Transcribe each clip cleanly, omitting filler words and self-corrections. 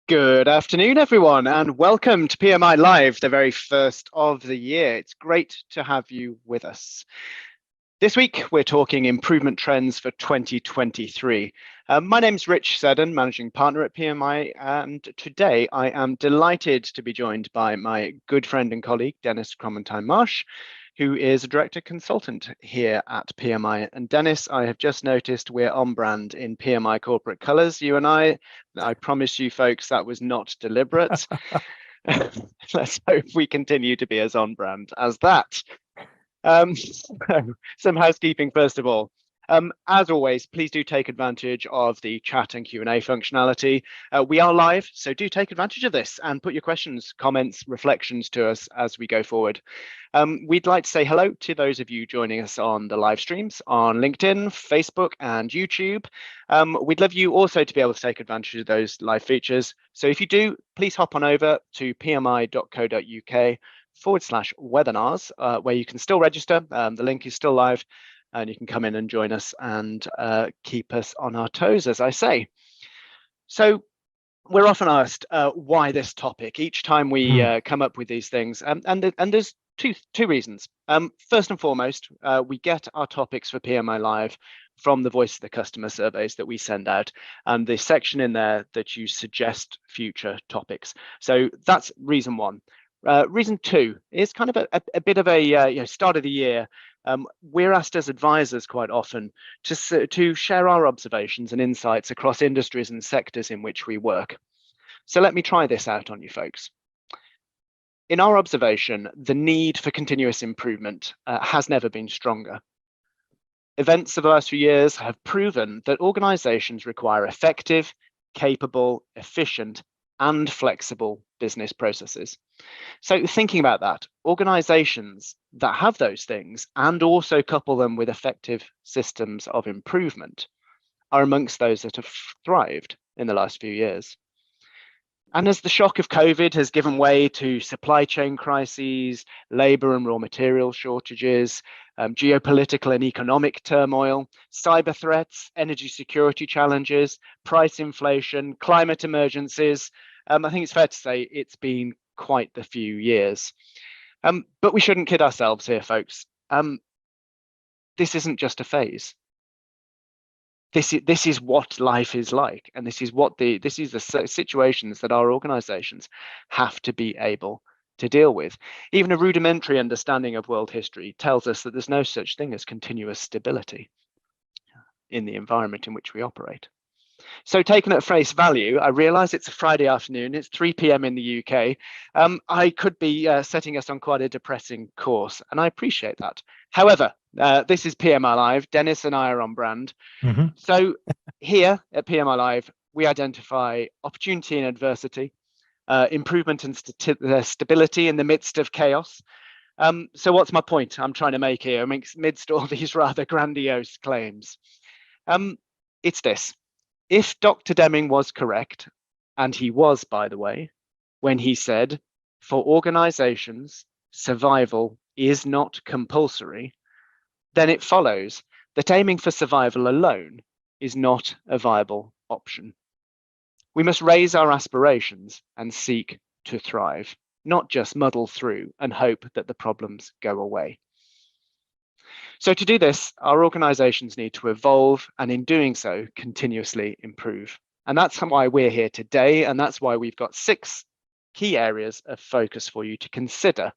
Good afternoon, everyone, and welcome to PMI Live, the very first of the year. It's great to have you with us. This week, we're talking improvement trends for 2023. My name's Rich Seddon, Managing Partner at PMI, and today I am delighted to be joined by my good friend and colleague, Dennis Cromentine-Marsh, who is a Director Consultant here at PMI. And Dennis, I have just noticed we're on brand in PMI corporate colours, you and I. I promise you folks that was not deliberate. Let's hope we continue to be as on brand as that. Some housekeeping first of all. As always, please do take advantage of the chat and Q&A functionality. We are live, so do take advantage of this and put your questions, comments, reflections to us as we go forward. We'd like to say hello to those of you joining us on the live streams on LinkedIn, Facebook, and YouTube. We'd love you also to be able to take advantage of those live features. So if you do, please hop on over to pmi.co.uk/webinars, where you can still register. The link is still live, and you can come in and join us and keep us on our toes, as I say. So we're often asked why this topic each time we come up with these things, and there's two reasons. First and foremost, we get our topics for PMI Live from the Voice of the Customer surveys that we send out, and the section in there that you suggest future topics. So that's reason one. Reason two is kind of a bit of a start of the year. We're asked as advisors quite often to share our observations and insights across industries and sectors in which we work. So let me try this out on you folks. In our observation, the need for continuous improvement has never been stronger. Events of the last few years have proven that organizations require effective, capable, efficient, and flexible business processes. So thinking about that, organizations that have those things and also couple them with effective systems of improvement are amongst those that have thrived in the last few years. And as the shock of COVID has given way to supply chain crises, labor and raw material shortages, geopolitical and economic turmoil, cyber threats, energy security challenges, price inflation, climate emergencies, I think it's fair to say it's been quite the few years. But we shouldn't kid ourselves here, folks. This isn't just a phase. This is what life is like, and this is the situations that our organizations have to be able to deal with. Even a rudimentary understanding of world history tells us that there's no such thing as continuous stability in the environment in which we operate. So taken at face value, I realize it's a Friday afternoon, it's 3 p.m. in the UK. I could be setting us on quite a depressing course, and I appreciate that. However, this is PMI Live. Dennis and I are on brand. So here at PMI Live, we identify opportunity and adversity, improvement and stability in the midst of chaos. So what's my point I'm trying to make here amidst all these rather grandiose claims? It's this. If Dr. Deming was correct, and he was, by the way, when he said, for organizations, survival is not compulsory, then it follows that aiming for survival alone is not a viable option. We must raise our aspirations and seek to thrive, not just muddle through and hope that the problems go away. So to do this, our organizations need to evolve, and in doing so, continuously improve. And that's why we're here today, and that's why we've got 6 key areas of focus for you to consider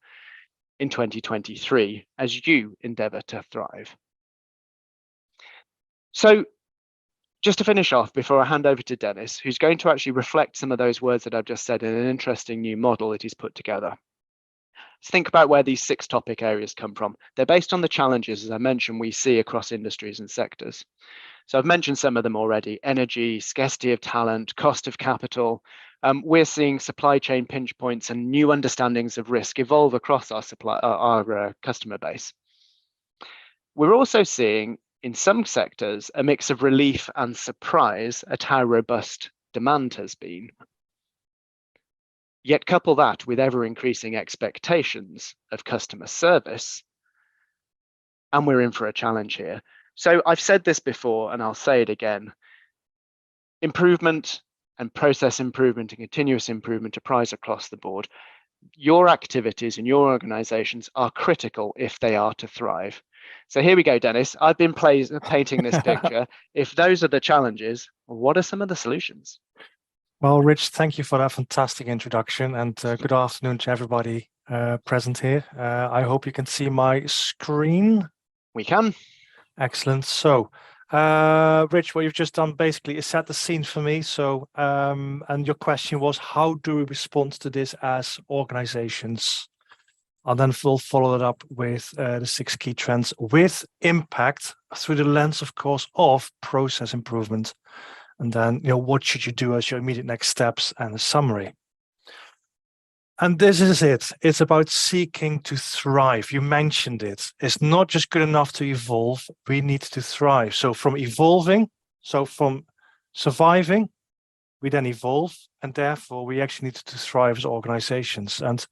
in 2023 as you endeavor to thrive. So just to finish off before I hand over to Dennis, who's going to actually reflect some of those words that I've just said in an interesting new model that he's put together. Let's think about where these 6 topic areas come from. They're based on the challenges, as I mentioned, we see across industries and sectors. So I've mentioned some of them already: energy, scarcity of talent, cost of capital. We're seeing supply chain pinch points and new understandings of risk evolve across our customer base. We're also seeing in some sectors a mix of relief and surprise at how robust demand has been. Yet couple that with ever-increasing expectations of customer service, and we're in for a challenge here. So I've said this before, and I'll say it again. Improvement and process improvement and continuous improvement applies across the board, your activities and your organizations are critical if they are to thrive. So here we go, Dennis. I've been painting this picture. If those are the challenges, what are some of the solutions? Well, Rich, thank you for that fantastic introduction, and good afternoon to everybody present here. I hope you can see my screen. We can. Excellent. So, Rich, what you've just done basically is set the scene for me. So, and your question was, how do we respond to this as organizations? And then we'll follow it up with the 6 key trends with impact through the lens, of course, of process improvement. And then, what should you do as your immediate next steps and a summary? And this is it. It's about seeking to thrive. You mentioned it. It's not just good enough to evolve. We need to thrive. So from surviving, we then evolve. And therefore, we actually need to thrive as organizations. And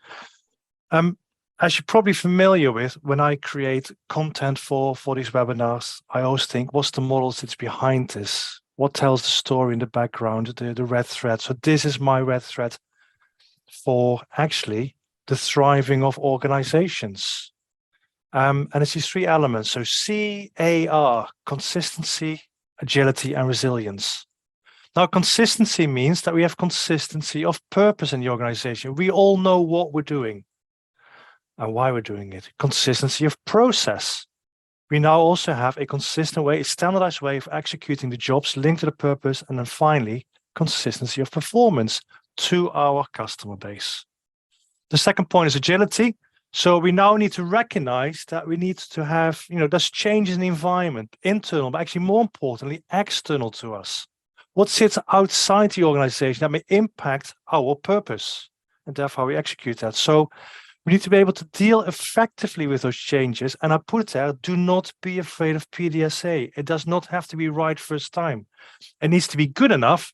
as you're probably familiar with, when I create content for these webinars, I always think, what's the model that's behind this? What tells the story in the background, the red thread? So this is my red thread for actually the thriving of organizations. And it's these 3 elements. So CAR, consistency, agility, and resilience. Now, consistency means that we have consistency of purpose in the organization. We all know what we're doing and why we're doing it. Consistency of process. We now also have a consistent way, a standardized way of executing the jobs linked to the purpose. And then finally, consistency of performance to our customer base. The second point is agility. So we now need to recognize that we need to have, there's changes in the environment, internal, but actually more importantly, external to us. What sits outside the organization that may impact our purpose and therefore how we execute that. So we need to be able to deal effectively with those changes. And I put there, do not be afraid of PDSA. It does not have to be right first time. It needs to be good enough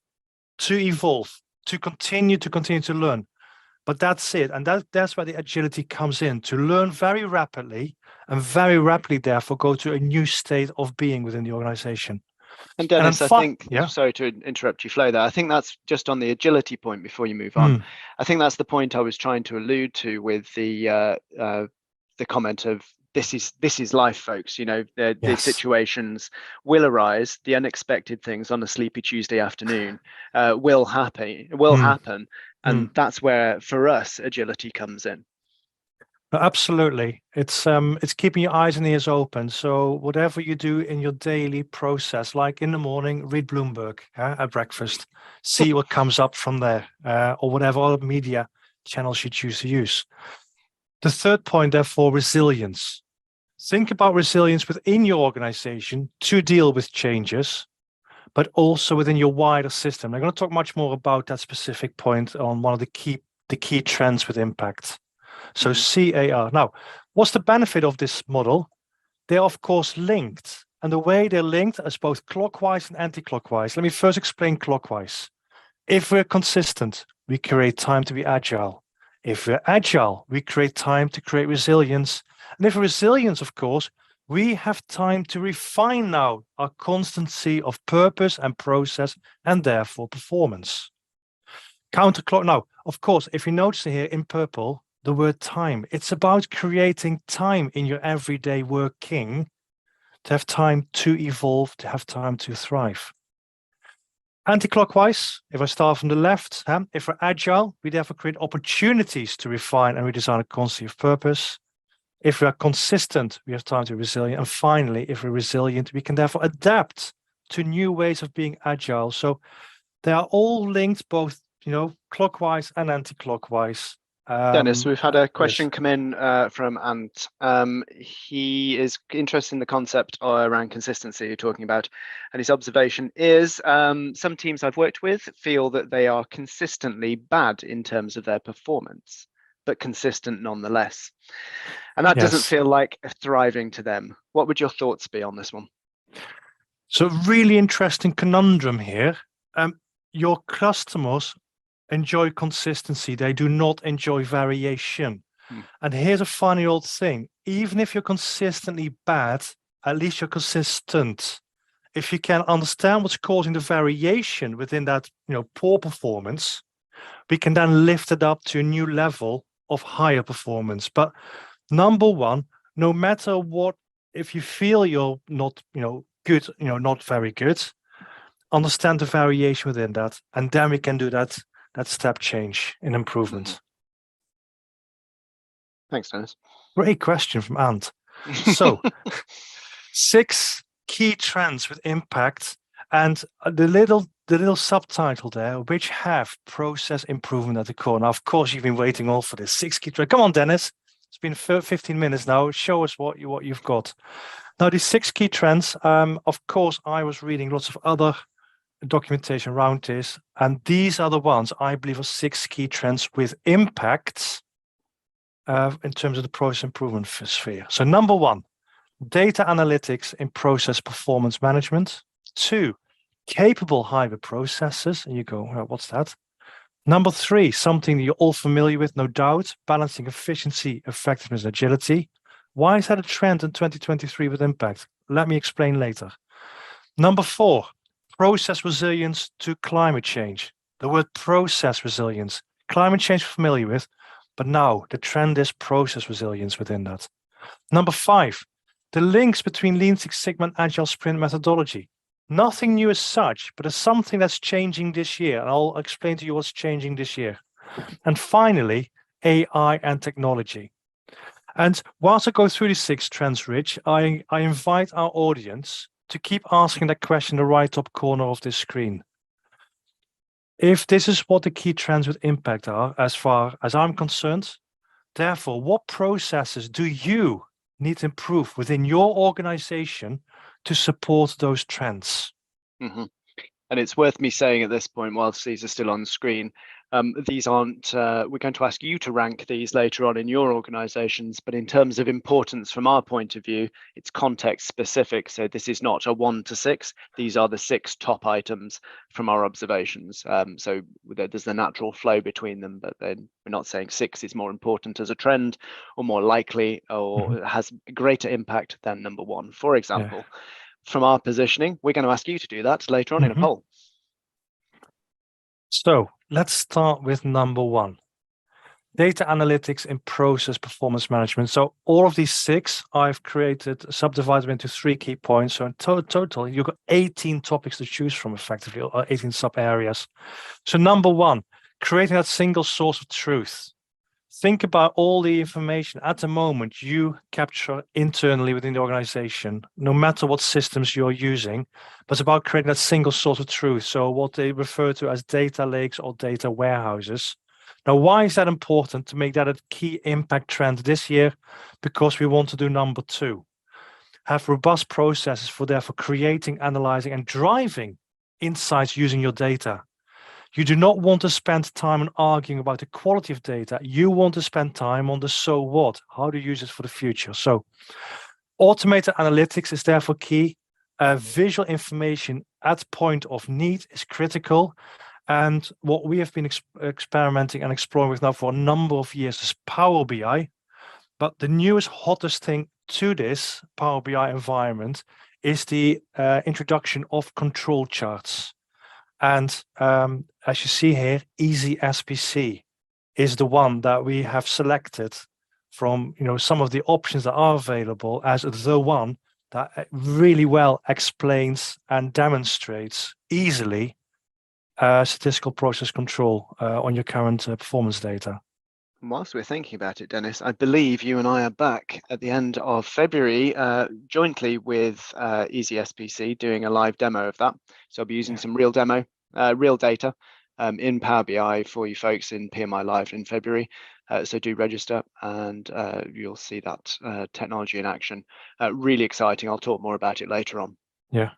to evolve, to continue to learn. But that's it. And that's where the agility comes in, to learn very rapidly and very rapidly, therefore, go to a new state of being within the organization. And Dennis, I think, sorry to interrupt you, Flo, there. I think that's just on the agility point before you move on. I think that's the point I was trying to allude to with the comment of this is life, folks. The situations will arise, the unexpected things on a sleepy Tuesday afternoon will happen. And that's where, for us, agility comes in. Absolutely. It's keeping your eyes and ears open. So whatever you do in your daily process, like in the morning, read Bloomberg at breakfast, see what comes up from there, or whatever other media channels you choose to use. The third point, therefore, resilience. Think about resilience within your organization to deal with changes, but also within your wider system. I'm going to talk much more about that specific point on one of the key trends with impact. So CAR. Now, what's the benefit of this model? They're, of course, linked. And the way they're linked is both clockwise and anti-clockwise. Let me first explain clockwise. If we're consistent, we create time to be agile. If we're agile, we create time to create resilience. And if resilience, of course, we have time to refine now our constancy of purpose and process and therefore performance. Counterclock. Now, of course, if you notice here in purple, the word time, it's about creating time in your everyday working to have time to evolve, to have time to thrive. Anti-clockwise, if I start from the left, if we're agile, we therefore create opportunities to refine and redesign a constancy of purpose. If we are consistent, we have time to be resilient. And finally, if we're resilient, we can therefore adapt to new ways of being agile. So they are all linked, both, clockwise and anti-clockwise. Dennis, we've had a question come in from Ant. He is interested in the concept around consistency you're talking about, and his observation is some teams I've worked with feel that they are consistently bad in terms of their performance, but consistent nonetheless. And that doesn't feel like thriving to them. What would your thoughts be on this one? So really interesting conundrum here. Your customers enjoy consistency. They do not enjoy variation. And here's a funny old thing. Even if you're consistently bad, at least you're consistent. if you can understand what's causing the variation within that, poor performance, we can then lift it up to a new level of higher performance. But number one, no matter what, if you feel you're not, good, not very good, understand the variation within that, and then we can do that step change in improvement. Thanks, Dennis. Great question from Ant. So 6 key trends with impact, and the little subtitle there, which have process improvement at the core. Now, of course, you've been waiting all for this 6 key trends. Come on, Dennis. It's been 15 minutes now. Show us what you've got. Now, these 6 key trends, of course, I was reading lots of other documentation around this, and these are the ones I believe are 6 key trends with impacts in terms of the process improvement sphere. So number 1, data analytics in process performance management. 2, capable hybrid processes. And you go, well, what's that? Number 3, something that you're all familiar with, no doubt, balancing efficiency, effectiveness, agility. Why is that a trend in 2023 with impact? Let me explain later. Number 4, process resilience to climate change. The word process resilience, climate change we're familiar with, but now the trend is process resilience within that. Number 5, the links between Lean Six Sigma and Agile Sprint methodology. Nothing new as such, but it's something that's changing this year. And I'll explain to you what's changing this year. And finally, AI and technology. And whilst I go through these 6 trends, Rich, I invite our audience to keep asking that question in the right top corner of this screen. If this is what the key trends with impact are, as far as I'm concerned, therefore, what processes do you need to improve within your organization to support those trends? Mm-hmm. And it's worth me saying at this point, whilst these are still on the screen, these aren't, we're going to ask you to rank these later on in your organizations, but in terms of importance from our point of view, it's context specific. So this is not a 1 to 6. These are the 6 top items from our observations. So there's the natural flow between them, but then we're not saying 6 is more important as a trend or more likely or has greater impact than number 1. For example, from our positioning, we're going to ask you to do that later on in a poll. So let's start with number 1, data analytics in process performance management. So all of these 6, I've subdivided them into 3 key points. So in total, you've got 18 topics to choose from effectively, or 18 sub areas. So number 1, creating that single source of truth. Think about all the information at the moment you capture internally within the organization, no matter what systems you're using, but it's about creating that single source of truth. So what they refer to as data lakes or data warehouses. Now, why is that important to make that a key impact trend this year? Because we want to do number 2, have robust processes for creating, analyzing, and driving insights using your data. You do not want to spend time on arguing about the quality of data. You want to spend time on the so what, how to use it for the future. So automated analytics is therefore key. Visual information at point of need is critical. And what we have been experimenting and exploring with now for a number of years is Power BI. But the newest, hottest thing to this Power BI environment is the introduction of control charts. And as you see here, Easy SPC is the one that we have selected from some of the options that are available as the one that really well explains and demonstrates easily statistical process control on your current performance data. Whilst we're thinking about it, Dennis, I believe you and I are back at the end of February jointly with Easy SPC doing a live demo of that. So I'll be using some real data in Power BI for you folks in PMI Live in February. So do register and you'll see that technology in action. Really exciting. I'll talk more about it later on. Yeah.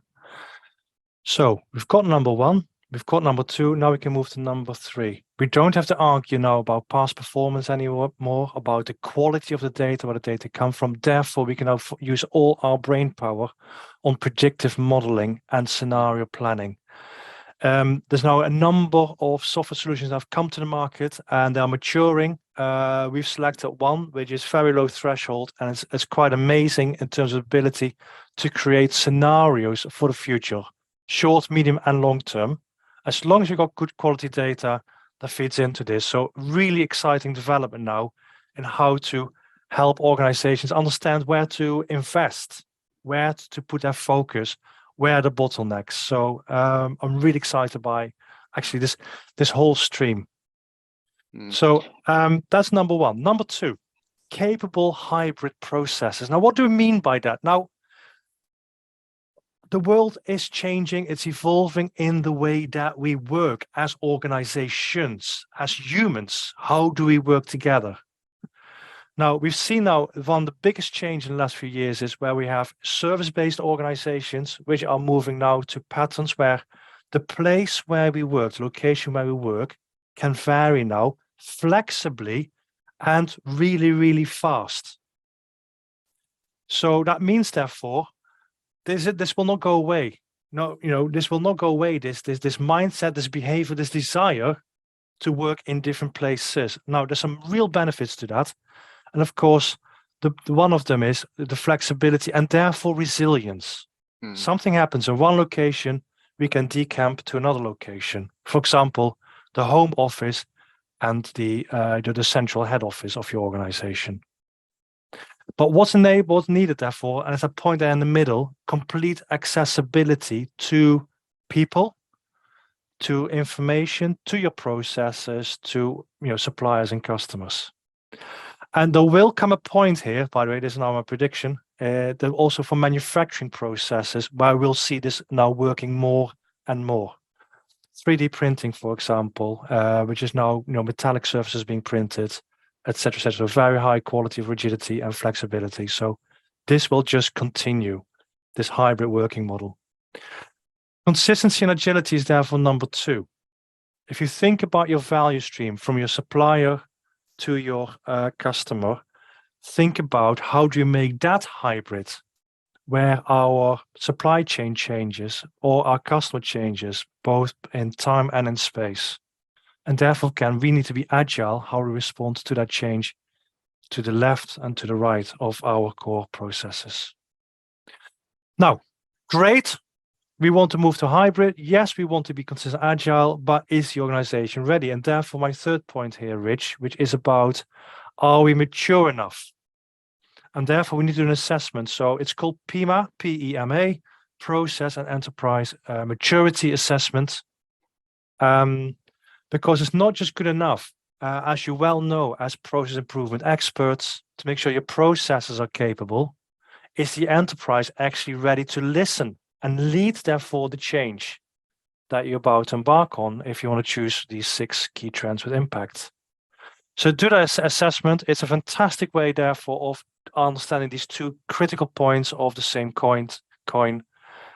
So we've got number 1. We've got number 2. Now we can move to number 3. We don't have to argue now about past performance anymore, about the quality of the data, where the data come from. Therefore, we can now use all our brain power on predictive modeling and scenario planning. There's now a number of software solutions that have come to the market and they are maturing. we've selected one which is very low threshold, and it's quite amazing in terms of ability to create scenarios for the future, short, medium, and long term, as long as you've got good quality data that feeds into this. So really exciting development now in how to help organizations understand where to invest, where to put their focus, where are the bottlenecks. So I'm really excited by actually this whole stream. So that's number one. Number two, capable hybrid processes. Now, what do we mean by that? Now, the world is changing, it's evolving in the way that we work as organizations, as humans. How do we work together? Now, we've seen now one of the biggest change in the last few years is where we have service-based organizations, which are moving now to patterns where the place where we work, the location where we work, can vary now flexibly and really, really fast. So that means, therefore, this will not go away. No, this will not go away. This mindset, this behavior, this desire to work in different places. Now, there's some real benefits to that. And of course, the one of them is the flexibility and therefore resilience. Something happens in one location, we can decamp to another location. For example, the home office and the central head office of your organization. But what's needed, therefore, and as I point there in the middle, complete accessibility to people, to information, to your processes, to suppliers and customers. And there will come a point here, by the way, this is now my prediction, that also for manufacturing processes, where we'll see this now working more and more. 3D printing, for example, which is now metallic surfaces being printed, etc., etc. Very high quality of rigidity and flexibility. So this will just continue, this hybrid working model. Consistency and agility is therefore number two. If you think about your value stream from your supplier to your customer, think about how do you make that hybrid, where our supply chain changes or our customer changes, both in time and in space. And therefore, we need to be agile how we respond to that change to the left and to the right of our core processes. Now, great. We want to move to hybrid. Yes, we want to be consistent, agile, but is the organization ready? And therefore, my third point here, Rich, which is about, are we mature enough? And therefore, we need to do an assessment. So it's called PEMA, P-E-M-A, Process and Enterprise Maturity Assessment. Because it's not just good enough, as you well know, as process improvement experts, to make sure your processes are capable. Is the enterprise actually ready to listen and lead, therefore, the change that you're about to embark on if you want to choose these 6 key trends with impact? So do that assessment. It's a fantastic way, therefore, of understanding these 2 critical points of the same coin.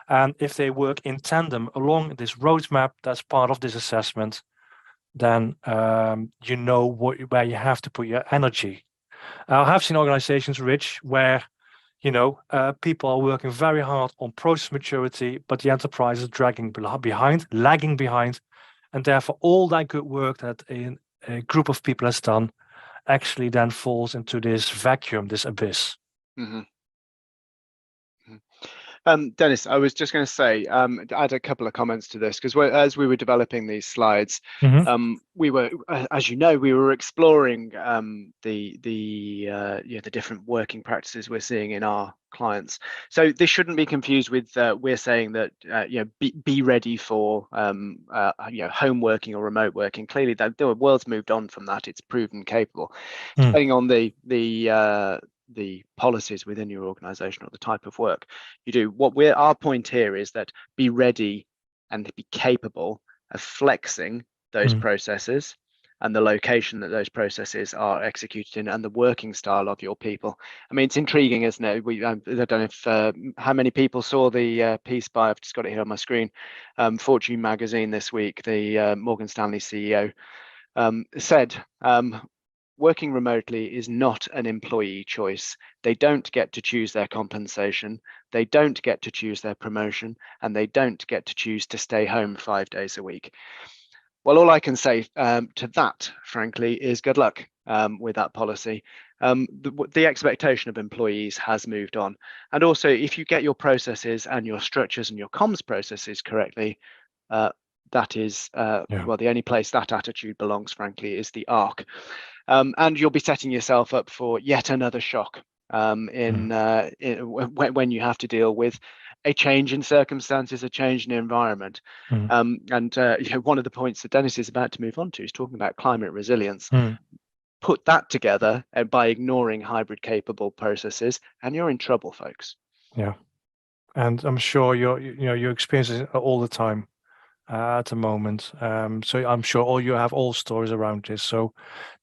And if they work in tandem along this roadmap that's part of this assessment, then you know where you have to put your energy. I have seen organizations, Rich, where people are working very hard on process maturity, but the enterprise is lagging behind, and therefore all that good work that a group of people has done actually then falls into this vacuum, this abyss. Mm-hmm. Dennis, I was just going to say, add a couple of comments to this, because as we were developing these slides, we were, as you know, we were exploring the different working practices we're seeing in our clients. So this shouldn't be confused with we're saying that be ready for home working or remote working. Clearly, the world's moved on from that; it's proven capable. Depending on the policies within your organization or the type of work you do. Our point here is that be ready and be capable of flexing those processes and the location that those processes are executed in and the working style of your people. I mean, it's intriguing, isn't it? I don't know if how many people saw the piece by, I've just got it here on my screen, Fortune magazine this week. The Morgan Stanley CEO said, working remotely is not an employee choice. They don't get to choose their compensation. They don't get to choose their promotion, and they don't get to choose to stay home 5 days a week. Well, all I can say to that, frankly, is good luck. with that policy. The expectation of employees has moved on. And also, if you get your processes and your structures and your comms processes correctly, that is, well, the only place that attitude belongs, frankly, is the ARC. And you'll be setting yourself up for yet another shock when you have to deal with a change in circumstances, a change in environment. And one of the points that Dennis is about to move on to is talking about climate resilience. Put that together by ignoring hybrid capable processes, and you're in trouble, folks. Yeah, and I'm sure you're experiencing it all the time at the moment. So I'm sure you have all stories around this. So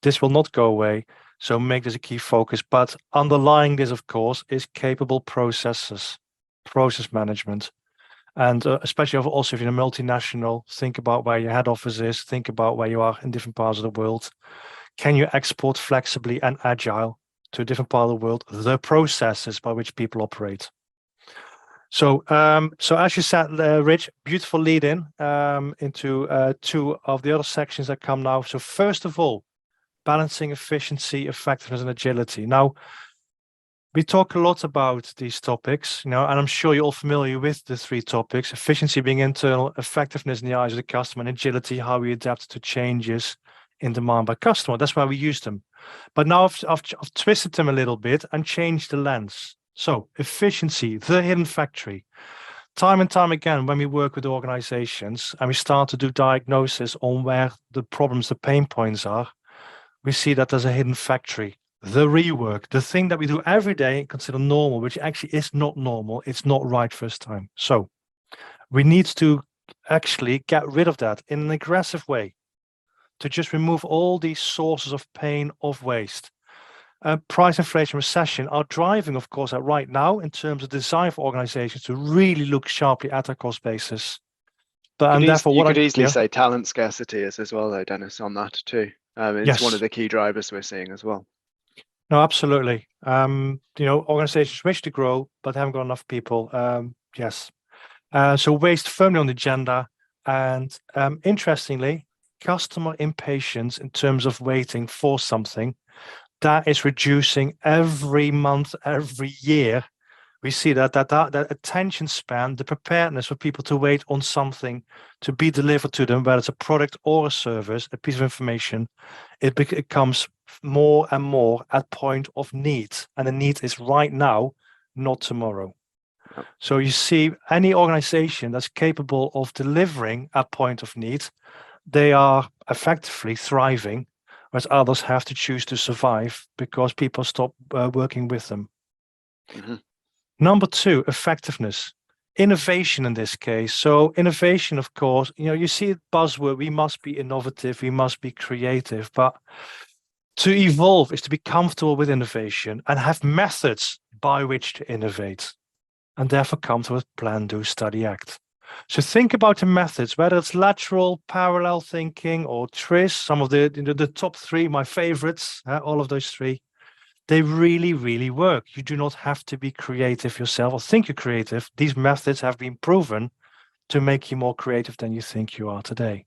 this will not go away. So make this a key focus. But underlying this, of course, is capable processes, process management. And especially also if you're a multinational, think about where your head office is, think about where you are in different parts of the world. Can you export flexibly and agile to a different part of the world the processes by which people operate? So, so as you said, Rich, beautiful lead in into two of the other sections that come now. So first of all, balancing efficiency, effectiveness, and agility. Now, we talk a lot about these topics, and I'm sure you're all familiar with the three topics: efficiency being internal, effectiveness in the eyes of the customer, and agility, how we adapt to changes in demand by customer. That's why we use them. But now I've twisted them a little bit and changed the lens. So efficiency, the hidden factory. Time and time again, when we work with organizations and we start to do diagnosis on where the problems, the pain points are, we see that there's a hidden factory, the rework, the thing that we do every day and consider normal, which actually is not normal. It's not right first time. So we need to actually get rid of that in an aggressive way, to just remove all these sources of pain, of waste. Price inflation, recession are driving, of course, right now in terms of desire for organizations to really look sharply at their cost basis. But you could easily say talent scarcity is as well, though, Dennis, on that too. It's one of the key drivers we're seeing as well. No, absolutely. Organizations wish to grow, but haven't got enough people. Yes. So waste firmly on the agenda. And interestingly, customer impatience in terms of waiting for something, that is reducing every month, every year. We see that attention span, the preparedness for people to wait on something to be delivered to them, whether it's a product or a service, a piece of information, it becomes more and more at point of need. And the need is right now, not tomorrow. So you see any organization that's capable of delivering at point of need, they are effectively thriving, whereas others have to choose to survive because people stop working with them. Number two, effectiveness, innovation in this case. So innovation, of course, you see it buzzword, we must be innovative, we must be creative, but to evolve is to be comfortable with innovation and have methods by which to innovate, and therefore comfortable with plan, do, study, act. So think about the methods, whether it's lateral, parallel thinking, or TRIZ, some of the top three, my favorites, all of those three, they really, really work. You do not have to be creative yourself or think you're creative. These methods have been proven to make you more creative than you think you are today.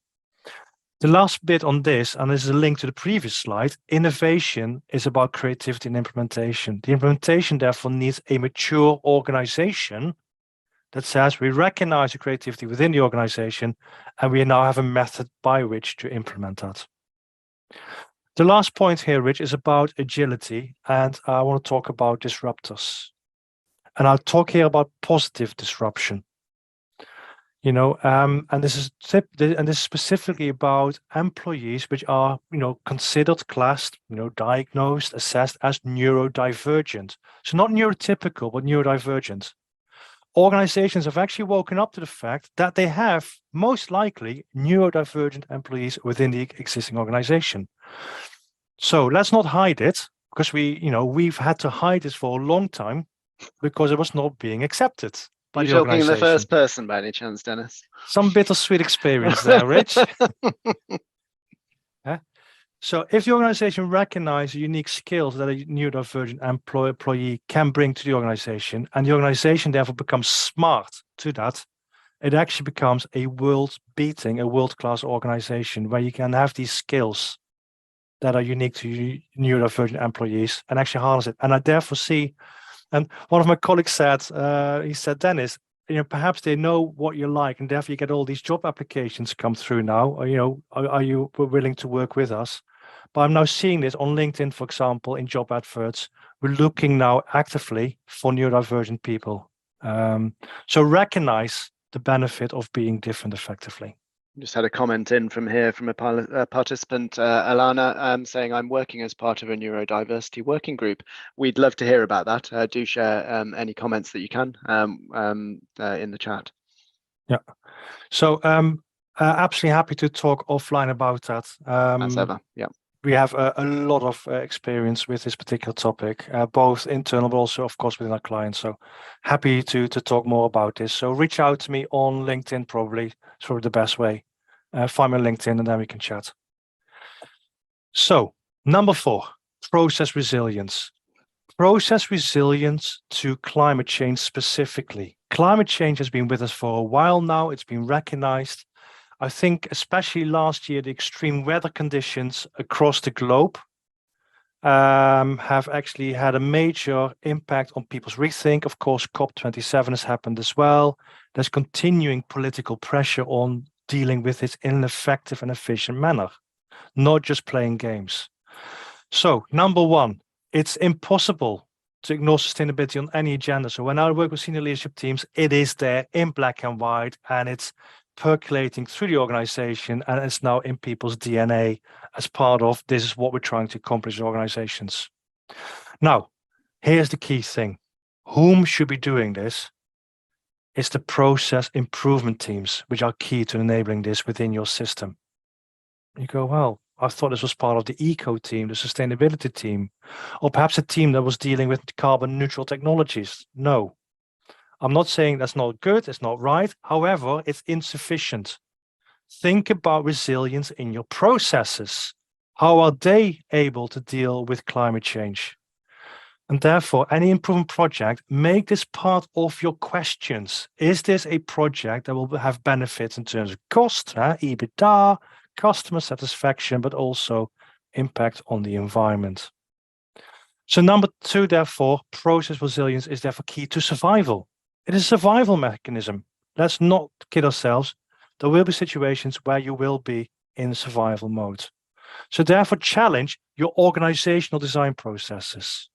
The last bit on this, and this is a link to the previous slide, innovation is about creativity and implementation. The implementation, therefore, needs a mature organization that says we recognize the creativity within the organization and we now have a method by which to implement that. The last point here, Rich, is about agility, and I want to talk about disruptors. And I'll talk here about positive disruption. And this is specifically about employees which are, considered, classed, diagnosed, assessed as neurodivergent. So not neurotypical, but neurodivergent. Organizations have actually woken up to the fact that they have most likely neurodivergent employees within the existing organization. So let's not hide it, because we've had to hide this for a long time because it was not being accepted. Are you talking in the first person by any chance, Dennis? Some bittersweet experience there, Rich. So if the organization recognizes the unique skills that a neurodivergent employee can bring to the organization, and the organization therefore becomes smart to that, it actually becomes a world-class organization where you can have these skills that are unique to neurodivergent employees and actually harness it. And I therefore see, and one of my colleagues said, he said, Dennis, perhaps they know what you like, and therefore you get all these job applications come through now. Or, are you willing to work with us? But I'm now seeing this on LinkedIn, for example, in job adverts. We're looking now actively for neurodivergent people. So recognize the benefit of being different effectively. Just had a comment in from here from a participant, Alana, saying, I'm working as part of a neurodiversity working group. We'd love to hear about that. Do share any comments that you can in the chat. Yeah. So absolutely happy to talk offline about that. As ever, yeah. We have a lot of experience with this particular topic, both internal, but also, of course, within our clients. So happy to talk more about this. So reach out to me on LinkedIn, probably. It's probably the best way. Find me on LinkedIn and then we can chat. So number 4, process resilience. Process resilience to climate change specifically. Climate change has been with us for a while now. It's been recognized. I think especially last year, the extreme weather conditions across the globe have actually had a major impact on people's rethink. Of course, COP27 has happened as well. There's continuing political pressure on dealing with it in an effective and efficient manner, not just playing games. So number 1, it's impossible to ignore sustainability on any agenda. So when I work with senior leadership teams, it is there in black and white, and it's percolating through the organization, and it's now in people's DNA as part of this is what we're trying to accomplish in organizations. Now, here's the key thing. Whom should be doing this? It's the process improvement teams, which are key to enabling this within your system. You go, well, I thought this was part of the eco team, the sustainability team, or perhaps a team that was dealing with carbon neutral technologies. No. I'm not saying that's not good, it's not right. However, it's insufficient. Think about resilience in your processes. How are they able to deal with climate change? And therefore, any improvement project, make this part of your questions. Is this a project that will have benefits in terms of cost, EBITDA, customer satisfaction, but also impact on the environment? So number 2, therefore, process resilience is therefore key to survival. It is a survival mechanism. Let's not kid ourselves. There will be situations where you will be in survival mode. So therefore, challenge your organizational design processes.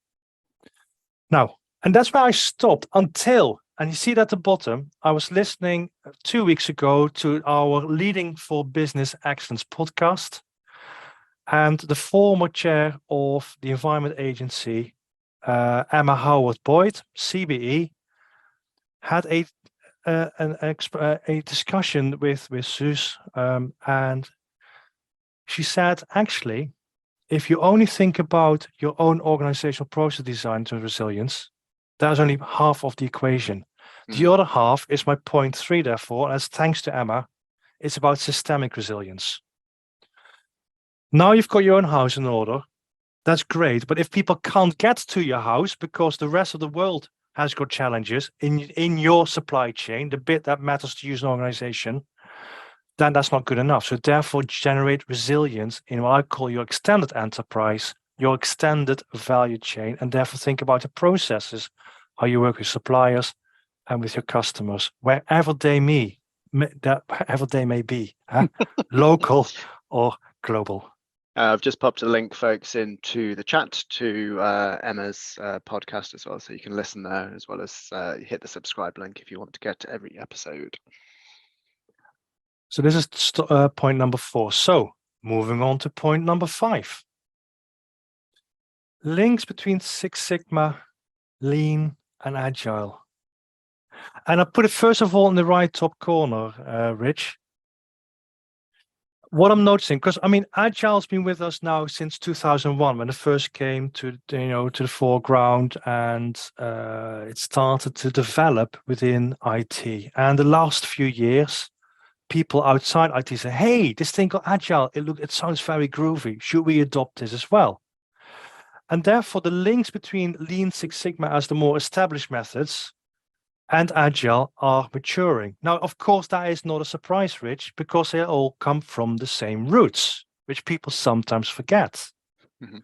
Now, and that's where I stopped until, and you see that at the bottom, I was listening 2 weeks ago to our Leading for Business Excellence podcast, and the former chair of the Environment Agency, Emma Howard Boyd, CBE, had a discussion with Suze, and she said, actually, if you only think about your own organizational process design to resilience, that's only half of the equation. The other half is my point 3, therefore, and as thanks to Emma, it's about systemic resilience. Now you've got your own house in order. That's great. But if people can't get to your house because the rest of the world has got challenges in your supply chain, the bit that matters to you as an organization, then that's not good enough. So therefore, generate resilience in what I call your extended enterprise, your extended value chain, and therefore think about the processes, how you work with suppliers and with your customers, wherever they may be, local or global. I've just popped a link, folks, into the chat to Emma's podcast as well, so you can listen there, as well as hit the subscribe link if you want to get to every episode. So this is point number 4. So moving on to point number 5. Links between Six Sigma, Lean, and Agile. And I put it first of all in the right top corner, Rich. What I'm noticing, because I mean, Agile's been with us now since 2001 when it first came to the foreground, and it started to develop within IT. And the last few years, people outside IT say, "Hey, this thing called Agile, it sounds very groovy. Should we adopt this as well?" And therefore, the links between Lean Six Sigma as the more established methods and Agile are maturing. Now, of course, that is not a surprise, Rich, because they all come from the same roots. which people sometimes forget. Mhm.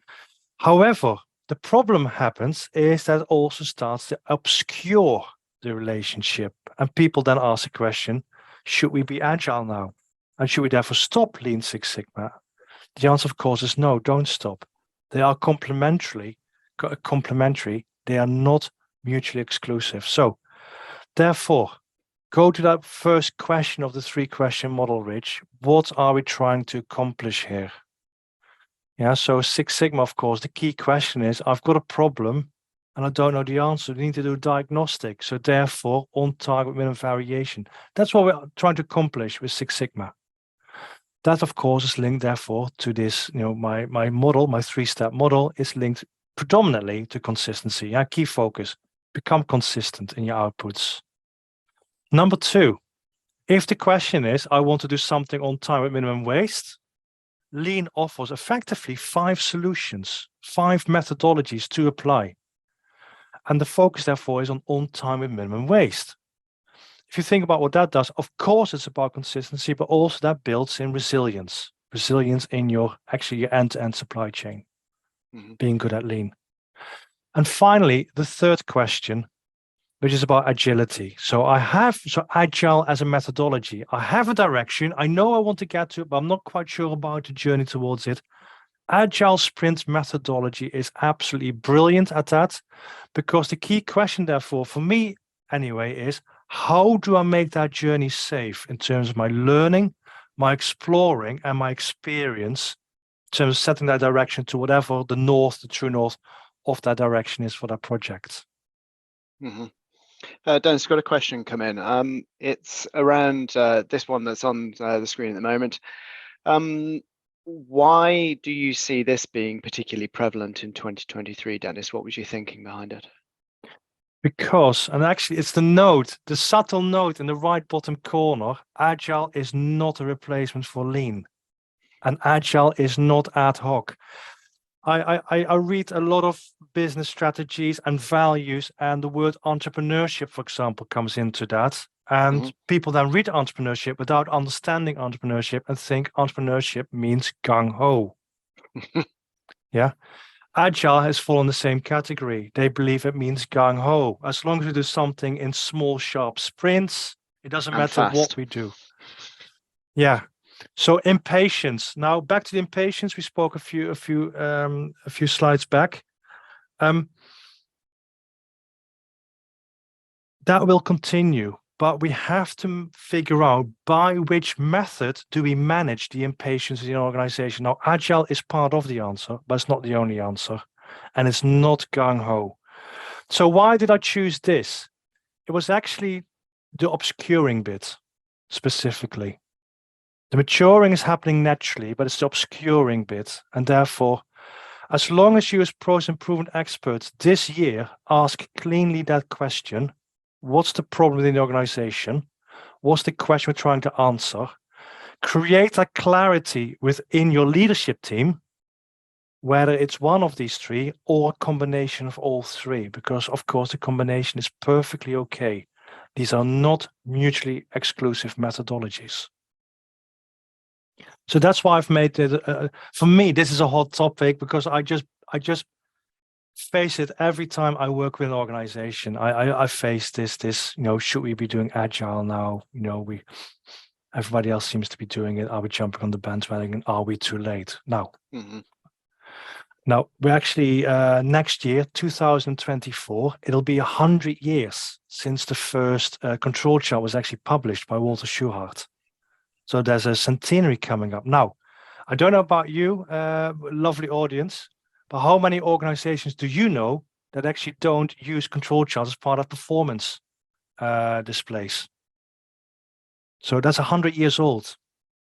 However, the problem happens is that it also starts to obscure the relationship. And people then ask the question, should we be agile now? And should we therefore stop Lean Six Sigma? The answer, of course, is no, don't stop. They are complementary. They are not mutually exclusive. So, therefore, go to that first question of the 3-question model, Rich. What are we trying to accomplish here? Yeah, so Six Sigma, of course, the key question is, I've got a problem and I don't know the answer. We need to do diagnostic. So therefore, on target minimum variation. That's what we're trying to accomplish with Six Sigma. That, of course, is linked, therefore, to this, my model, my 3-step model is linked predominantly to consistency. Yeah, key focus, become consistent in your outputs. Number 2, if the question is, I want to do something on time with minimum waste, Lean offers effectively 5 solutions, 5 methodologies to apply. And the focus, therefore, is on time with minimum waste. If you think about what that does, of course, it's about consistency, but also that builds in resilience in your end-to-end supply chain, being good at Lean. And finally, the 3rd question, which is about agility. So agile as a methodology. I have a direction. I know I want to get to it, but I'm not quite sure about the journey towards it. Agile sprint methodology is absolutely brilliant at that, because the key question, therefore, for me anyway, is how do I make that journey safe in terms of my learning, my exploring, and my experience in terms of setting that direction to whatever the true north of that direction is for that project. Mm-hmm. Dennis, got a question come in. It's around this one that's on the screen at the moment. Why do you see this being particularly prevalent in 2023, Dennis? What was you thinking behind it? Because, and actually it's the subtle note in the right bottom corner, agile is not a replacement for Lean. And agile is not ad hoc. I read a lot of business strategies and values, and the word entrepreneurship, for example, comes into that. And people then read entrepreneurship without understanding entrepreneurship and think entrepreneurship means gung-ho. Yeah. Agile has fallen in the same category. They believe it means gung-ho. As long as we do something in small, sharp sprints, it doesn't matter what we do. Yeah. So impatience. Now back to the impatience. We spoke a few slides back. That will continue, but we have to figure out by which method do we manage the impatience in the organization. Now, agile is part of the answer, but it's not the only answer, and it's not gung-ho. So why did I choose this? It was actually the obscuring bit specifically. The maturing is happening naturally, but it's the obscuring bit. And therefore, as long as you as process improvement experts this year ask cleanly that question, what's the problem within the organization? What's the question we're trying to answer? Create that clarity within your leadership team, whether it's one of these 3 or a combination of all 3, because of course the combination is perfectly okay. These are not mutually exclusive methodologies. So that's why I've made it, for me, this is a hot topic, because I just face it every time I work with an organization. I face this, should we be doing agile now? Everybody else seems to be doing it. Are we jumping on the bandwagon? Are we too late? Now, now we're actually, next year, 2024, it'll be 100 years since the first control chart was actually published by Walter Schuhart. So there's a centenary coming up. Now, I don't know about you, lovely audience, but how many organizations do you know that actually don't use control charts as part of performance displays? So that's 100 years old,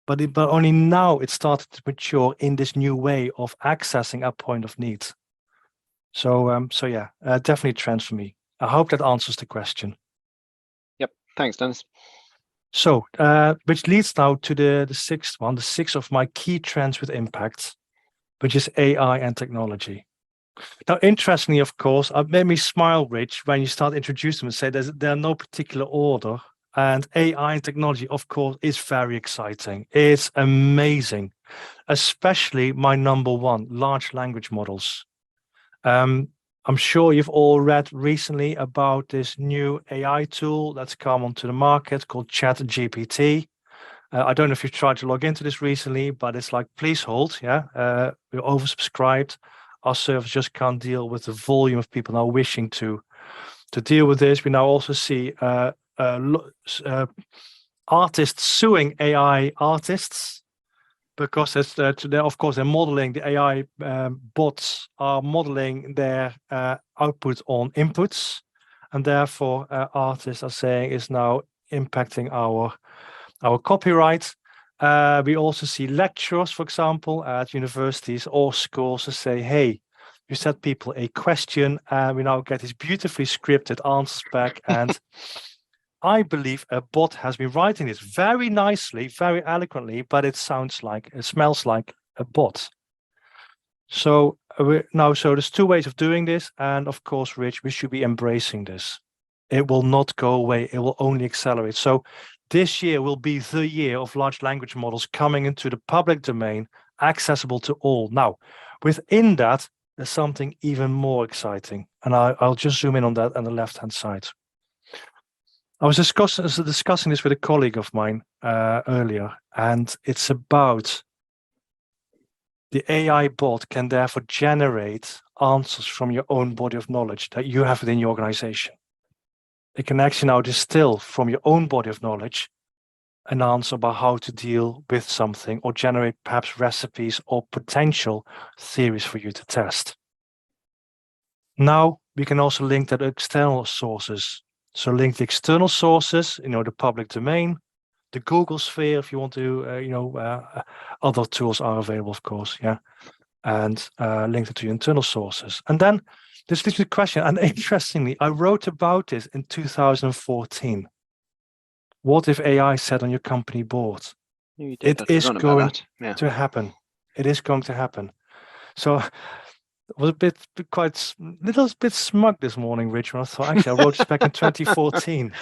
but only now it started to mature in this new way of accessing a point of need. So, yeah, definitely a trend for me. I hope that answers the question. Yep. Thanks, Dennis. So, which leads now to the 6th one, the 6th of my key trends with impact, which is AI and technology. Now, interestingly, of course, it made me smile, Rich, when you start introducing them and say there are no particular order. And AI and technology, of course, is very exciting. It's amazing, especially my number one, large language models. I'm sure you've all read recently about this new AI tool that's come onto the market called ChatGPT. I don't know if you've tried to log into this recently, but it's like, please hold. Yeah, we're oversubscribed. Our service just can't deal with the volume of people now wishing to deal with this. We now also see artists suing AI artists because of course they're modeling the AI bots are modeling their output on inputs, and therefore artists are saying is now impacting our copyright. We also see lecturers, for example, at universities or schools to say, hey, you set people a question and we now get these beautifully scripted answers back. And I believe a bot has been writing this very nicely, very eloquently, but it smells like a bot. So there's two ways of doing this. And of course, Rich, we should be embracing this. It will not go away. It will only accelerate. So this year will be the year of large language models coming into the public domain, accessible to all. Now, within that, there's something even more exciting. And I'll just zoom in on that on the left-hand side. I was discussing this with a colleague of mine earlier, and it's about the AI bot can therefore generate answers from your own body of knowledge that you have within your organization. It can actually now distill from your own body of knowledge an answer about how to deal with something or generate perhaps recipes or potential theories for you to test. Now we can also link that to external sources. So link the external sources, the public domain, the Google sphere, if you want to, other tools are available, of course, yeah, and link it to your internal sources. And then this leads to the question, and interestingly, I wrote about this in 2014. What if AI sat on your company board? It is going to happen. It is going to happen. So I was little bit smug this morning, Rich, when I thought, actually, I wrote this back in 2014.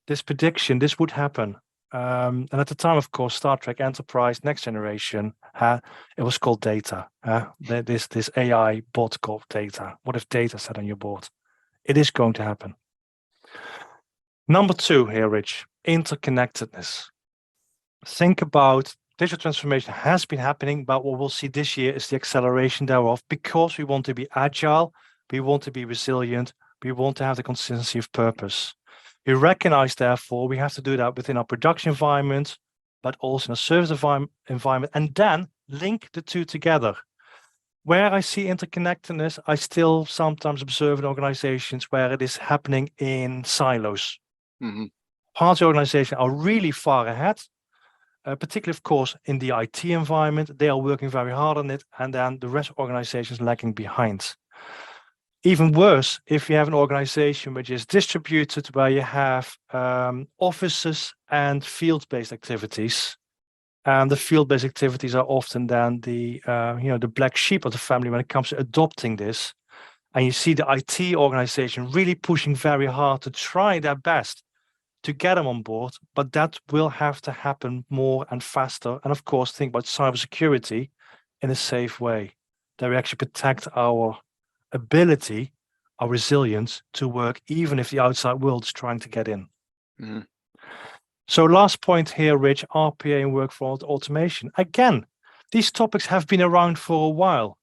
This prediction, this would happen. And at the time, of course, Star Trek Enterprise, Next Generation, it was called Data. This AI bot called Data. What if Data sat on your board? It is going to happen. Number 2 here, Rich, interconnectedness. Think about digital transformation has been happening, but what we'll see this year is the acceleration thereof, because we want to be agile, we want to be resilient, we want to have the consistency of purpose. We recognize, therefore, we have to do that within our production environment, but also in a service environment, and then link the two together. Where I see interconnectedness, I still sometimes observe in organizations where it is happening in silos. Mm-hmm. Parts of the organization are really far ahead, particularly, of course, in the IT environment. They are working very hard on it, and then the rest of the organization is lagging behind. Even worse, if you have an organization which is distributed, where you have offices and field-based activities, and the field-based activities are often then the black sheep of the family when it comes to adopting this. And you see the IT organization really pushing very hard to try their best to get them on board, but that will have to happen more and faster. And of course, think about cybersecurity in a safe way, that we actually protect our ability, our resilience to work, even if the outside world is trying to get in. Mm-hmm. So last point here, Rich, RPA and workflow automation. Again, these topics have been around for a while,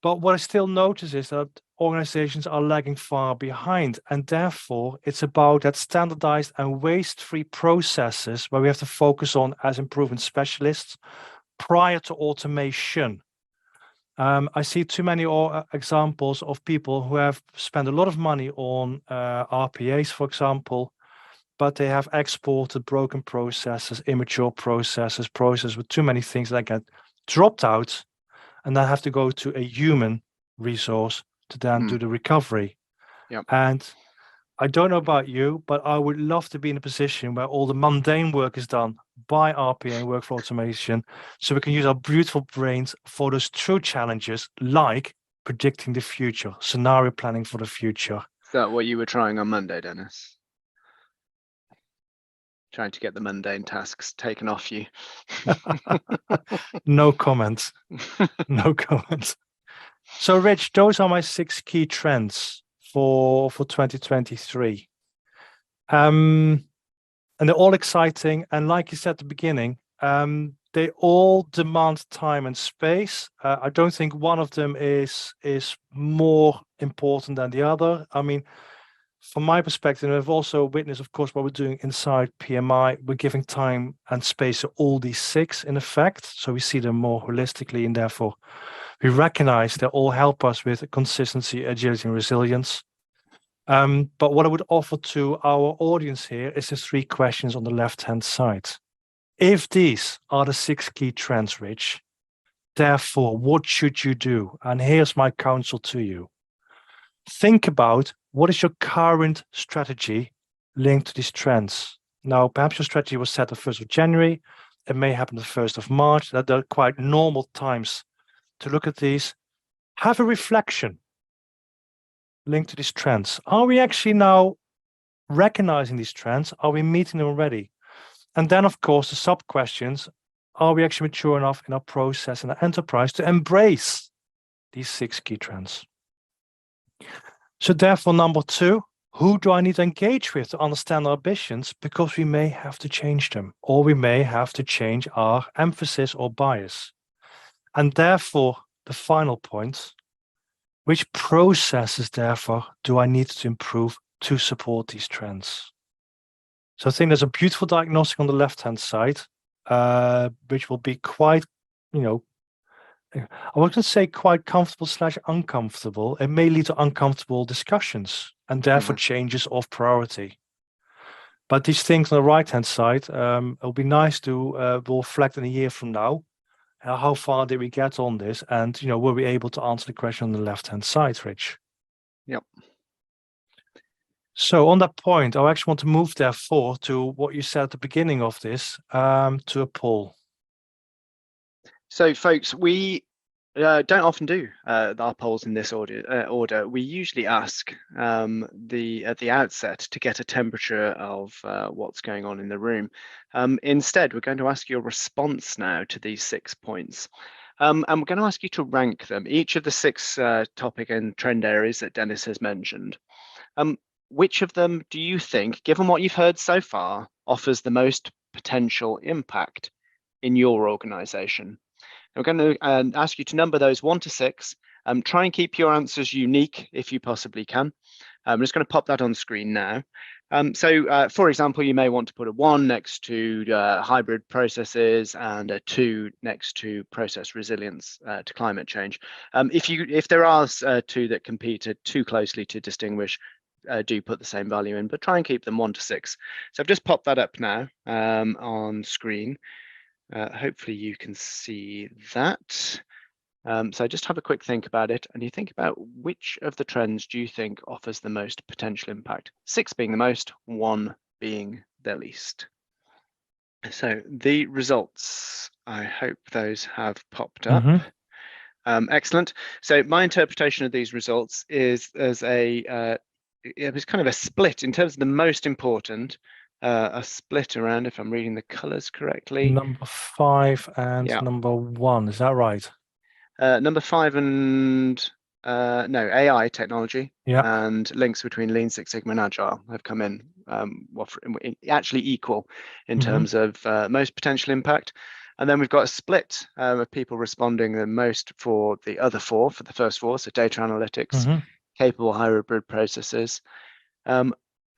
but what I still notice is that organizations are lagging far behind, and therefore it's about that standardized and waste-free processes where we have to focus on as improvement specialists prior to automation. I see too many examples of people who have spent a lot of money on RPAs, for example, but they have exported broken processes, immature processes with too many things that get dropped out, and then have to go to a human resource to then do the recovery. Yep. And I don't know about you, but I would love to be in a position where all the mundane work is done by RPA and workflow automation, so we can use our beautiful brains for those true challenges, like predicting the future, scenario planning for the future. Is that what you were trying on Monday, Dennis? trying to get the mundane tasks taken off you. No comment. No comment. So, Rich, those are my 6 key trends for 2023. And they're all exciting. And like you said at the beginning, they all demand time and space. I don't think one of them is more important than the other. I mean, from my perspective, I've also witnessed, of course, what we're doing inside PMI. We're giving time and space to all these 6 in effect. So we see them more holistically, and therefore we recognize they all help us with consistency, agility, and resilience. But what I would offer to our audience here is the 3 questions on the left-hand side. If these are the 6 key trends, Rich, therefore, what should you do? And here's my counsel to you. Think about what is your current strategy linked to these trends. Now, perhaps your strategy was set the 1st of January. It may happen the 1st of March. That are quite normal times to look at these. Have a reflection linked to these trends. Are we actually now recognizing these trends? Are we meeting them already? And then, of course, the sub-questions, are we actually mature enough in our process and our enterprise to embrace these 6 key trends? So therefore, number 2, who do I need to engage with to understand our ambitions? Because we may have to change them, or we may have to change our emphasis or bias. And therefore, the final point, which processes, therefore, do I need to improve to support these trends? So I think there's a beautiful diagnostic on the left-hand side, which will be quite, I wouldn't say quite comfortable / uncomfortable. It may lead to uncomfortable discussions and therefore changes of priority. But these things on the right-hand side, it'll be nice to reflect in a year from now. How far did we get on this? And, were we able to answer the question on the left-hand side, Rich? Yep. So on that point, I actually want to move therefore to what you said at the beginning of this, to a poll. So, folks, we don't often do our polls in this order. We usually ask at the outset to get a temperature of what's going on in the room. Instead, we're going to ask your response now to these 6 points. And we're going to ask you to rank them, each of the 6 topic and trend areas that Dennis has mentioned. Which of them do you think, given what you've heard so far, offers the most potential impact in your organization? I'm going to ask you to number those 1 to 6. Try and keep your answers unique if you possibly can. I'm just going to pop that on screen now. So, for example, you may want to put a 1 next to hybrid processes and a 2 next to process resilience to climate change. If there are 2 that compete too closely to distinguish, do put the same value in, but try and keep them 1 to 6. So I've just popped that up now on screen. Hopefully you can see that. So just have a quick think about it, and you think about which of the trends do you think offers the most potential impact? 6 being the most, 1 being the least. So the results, I hope those have popped up. Excellent. So my interpretation of these results is as it was kind of a split in terms of the most important. A split around, if I'm reading the colors correctly. Number 5 and number 1, is that right? Number 5 and no, AI technology and links between Lean Six Sigma and Agile have come in actually equal in terms of most potential impact. And then we've got a split of people responding the most for the other 4, for the first 4, so data analytics, capable hybrid processes.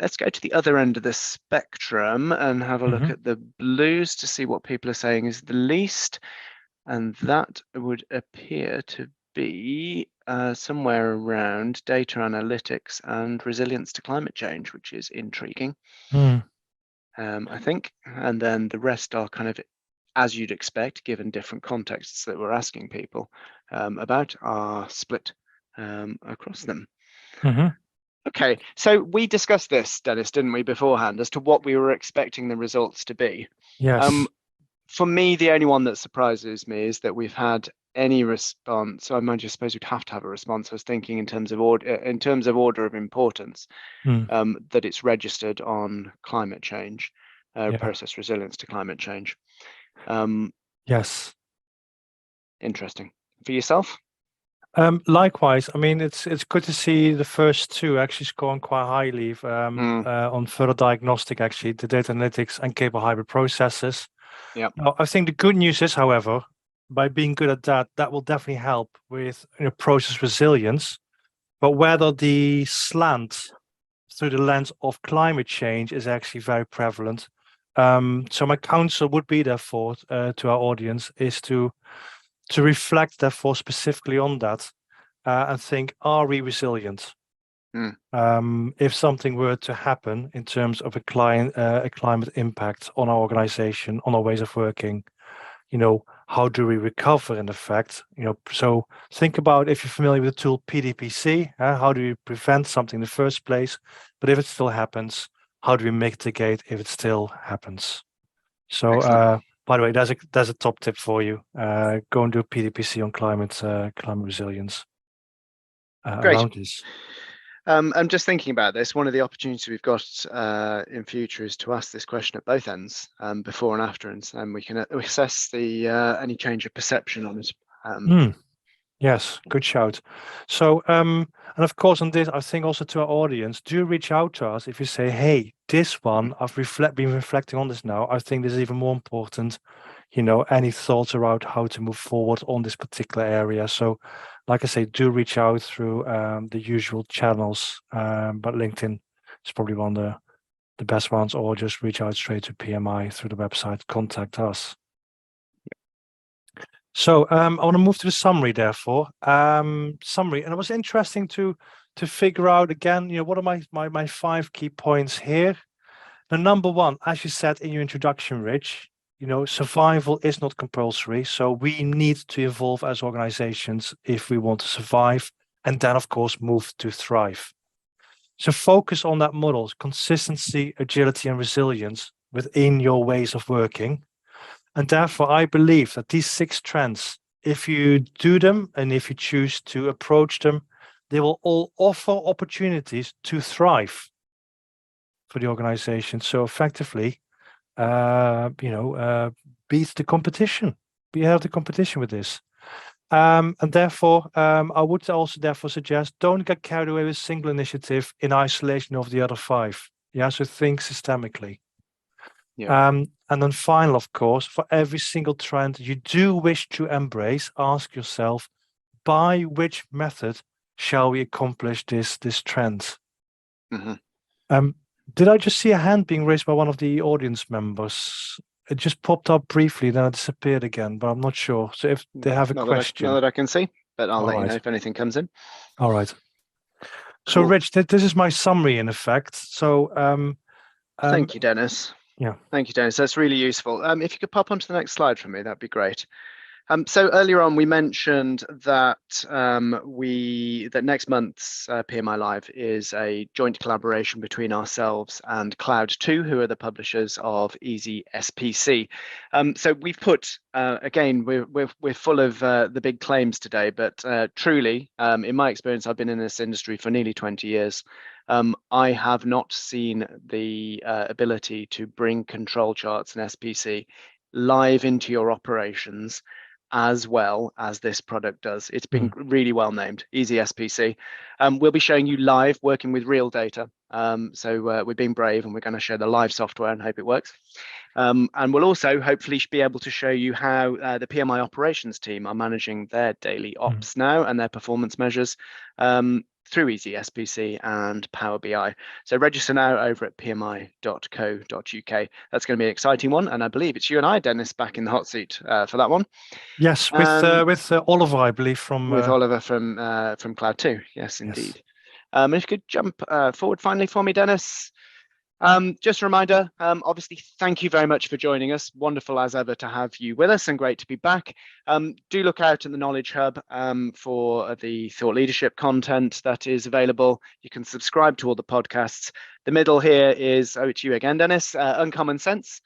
Let's go to the other end of the spectrum and have a look at the blues to see what people are saying is the least. And that would appear to be somewhere around data analytics and resilience to climate change, which is intriguing, I think. And then the rest are kind of, as you'd expect, given different contexts that we're asking people about, are split across them. Okay, so we discussed this, Dennis, didn't we, beforehand, as to what we were expecting the results to be. Yes. For me, the only one that surprises me is that we've had any response. So I suppose we'd have to have a response. I was thinking in terms of order of importance, that it's registered on climate change. process resilience to climate change. Yes. Interesting. For yourself? Likewise, I mean, it's good to see the first two actually scoring quite highly on further diagnostic, actually, the data analytics and capable hybrid processes. Yeah. Now, I think the good news is, however, by being good at that, that will definitely help with process resilience. But whether the slant through the lens of climate change is actually very prevalent. So my counsel would be, therefore, to our audience is to reflect, therefore, specifically on that and think, are we resilient? If something were to happen in terms of a climate impact on our organization, on our ways of working, how do we recover in effect? So think about, if you're familiar with the tool PDPC, how do you prevent something in the first place? But if it still happens, how do we mitigate if it still happens? So by the way, there's a top tip for you. Go and do PDPC on climate resilience around this. I'm just thinking about this. One of the opportunities we've got in future is to ask this question at both ends, before and after, and we can assess the any change of perception on it. Yes, good shout. So, and of course, on this, I think also to our audience, do reach out to us if you say, "Hey, this one, I've been reflecting on this now. I think this is even more important." Any thoughts around how to move forward on this particular area? So, like I say, do reach out through the usual channels, but LinkedIn is probably one of the best ones, or just reach out straight to PMI through the website, contact us. So I want to move to the summary, therefore. Summary, and it was interesting to figure out again, what are my 5 key points here. Now, number one, as you said in your introduction, Rich, survival is not compulsory. So we need to evolve as organizations if we want to survive, and then, of course, move to thrive. So focus on that model, consistency, agility, and resilience within your ways of working. And therefore, I believe that these 6 trends, if you do them and if you choose to approach them, they will all offer opportunities to thrive for the organization. So effectively, beat the competition. We have the competition with this. And therefore, I would also therefore suggest, don't get carried away with single initiative in isolation of the other 5. Yeah, so think systemically. Yeah. And then final, of course, for every single trend you do wish to embrace, ask yourself, by which method shall we accomplish this trend? Did I just see a hand being raised by one of the audience members? It just popped up briefly, then it disappeared again, but I'm not sure. So if they have a question. Not that I can see, but I'll let you know if anything comes in. All right. So, cool. Rich, this is my summary in effect. So, thank you, Dennis. Yeah. Thank you, Dennis. That's really useful. If you could pop onto the next slide for me, that'd be great. So earlier on, we mentioned that that next month's PMI Live is a joint collaboration between ourselves and Cloud2, who are the publishers of Easy SPC. So we've put again, we're full of the big claims today, but truly, in my experience, I've been in this industry for nearly 20 years. I have not seen the ability to bring control charts and SPC live into your operations as well as this product does. It's been really well named, Easy SPC. We'll be showing you live, working with real data. So we're being brave and we're going to show the live software and hope it works. And we'll also hopefully be able to show you how the PMI operations team are managing their daily ops now and their performance measures through Easy SPC and Power BI. So register now over at pmi.co.uk. That's going to be an exciting one, and I believe it's you and I, Dennis, back in the hot seat for that one. Yes, with Oliver, I believe, with Oliver from Cloud2. Yes, indeed. Yes. If you could jump forward finally for me, Dennis. Just a reminder, obviously, thank you very much for joining us. Wonderful as ever to have you with us and great to be back. Do look out in the Knowledge Hub for the thought leadership content that is available. You can subscribe to all the podcasts. The middle here is, it's you again, Dennis, Uncommon Sense,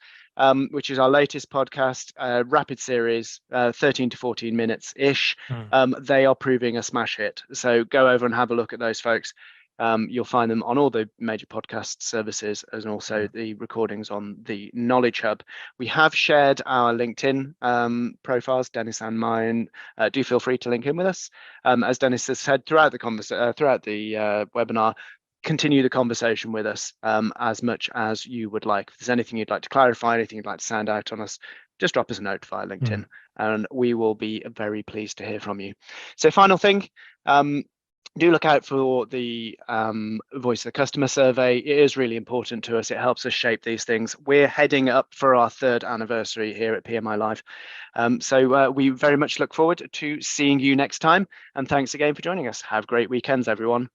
which is our latest podcast, rapid series, 13 to 14 minutes-ish. They are proving a smash hit. So go over and have a look at those folks. You'll find them on all the major podcast services, and also the recordings on the Knowledge Hub. We have shared our LinkedIn profiles, Dennis and mine. Do feel free to link in with us. As Dennis has said throughout the webinar, continue the conversation with us as much as you would like. If there's anything you'd like to clarify, anything you'd like to sound out on us, just drop us a note via LinkedIn, and we will be very pleased to hear from you. So final thing, do look out for the Voice of the Customer survey. It is really important to us. It helps us shape these things. We're heading up for our 3rd anniversary here at PMI Live. So we very much look forward to seeing you next time. And thanks again for joining us. Have great weekends, everyone.